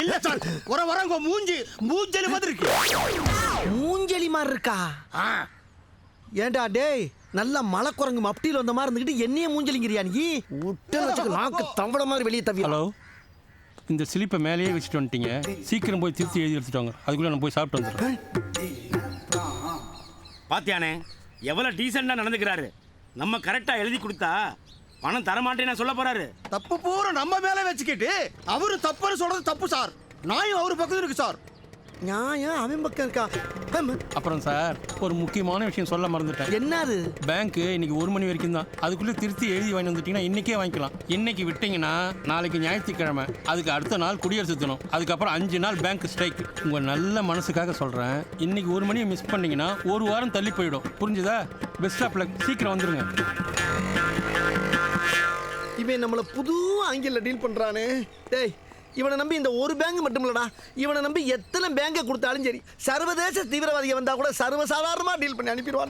இல்ல சார், வரங்க மூஞ்சலி மாதிரி இருக்கு. மூஞ்சலி மாதிரி இருக்கா? ஏண்டா டேய், நல்ல மலை குரங்கு மப்டியில் வந்த மாதிரி இருந்துக்கிட்டு என்னையே மூஞ்சலிங்கிறியா நீ? விட்டு வச்சுக்க நாக்கு தவள மாதிரி வெளியே தவி. ஹலோ, இந்த ஸ்லிப்பை மேலேயே வச்சுட்டு வந்துட்டீங்க. சீக்கிரம் போய் திருத்தி எழுதி எடுத்துட்டு வாங்க. அதுக்குள்ளே நான் போய் சாப்பிட்டு வந்துடுறேன். பாத்தியானே எவ்வளவு டீசெண்டா நடந்துக்கிறாரு. நம்ம கரெக்டா எழுதி கொடுத்தா பணம் தரமாட்டேன்னு சொல்ல போறாரு. தப்பு பூரா நம்ம மேல வச்சுக்கிட்டு அவரு தப்புன்னு சொல்றது தப்பு சார். நாயும் அவரு பக்கத்துல இருக்கு சார். நியாயம் அவன் பக்கம் இருக்கா? அப்புறம் சார், ஒரு முக்கியமான விஷயம் சொல்ல மறந்துட்டேன். என்னது? பேங்க் இன்னைக்கு 1 மணி வரைக்கும் தான். அதுக்குள்ளே திருத்தி எழுதி வாங்கி வந்துட்டீங்கன்னா இன்னைக்கே வாங்கிக்கலாம். இன்னைக்கு விட்டீங்கன்னா நாளைக்கு ஞாயிற்றுக்கிழமை, அதுக்கு அடுத்த நாள் குடியரசு தினம், அதுக்கப்புறம் 5 நாள் பேங்க் ஸ்ட்ரைக். உங்க நல்ல மனசுக்காக சொல்றேன். இன்னைக்கு 1 மணியை மிஸ் பண்ணீங்கன்னா 1 வாரம் தள்ளி போயிடும். புரிஞ்சுதா? Best of luck. சீக்கிரம் வந்துருங்க. இவன் நம்மள புது ஆங்கில டீல் பண்றானே. டேய், இவனை நம்பி இந்த ஒரு பேங்க் மட்டும் இல்லடா, இவனை நம்பி எத்தனை பேங்கை கொடுத்தாலும் சரி, சர்வதேச தீவிரவாதியை வந்தா கூட சர்வசாதாரணமா டீல் பண்ணி அனுப்பிடுவான்.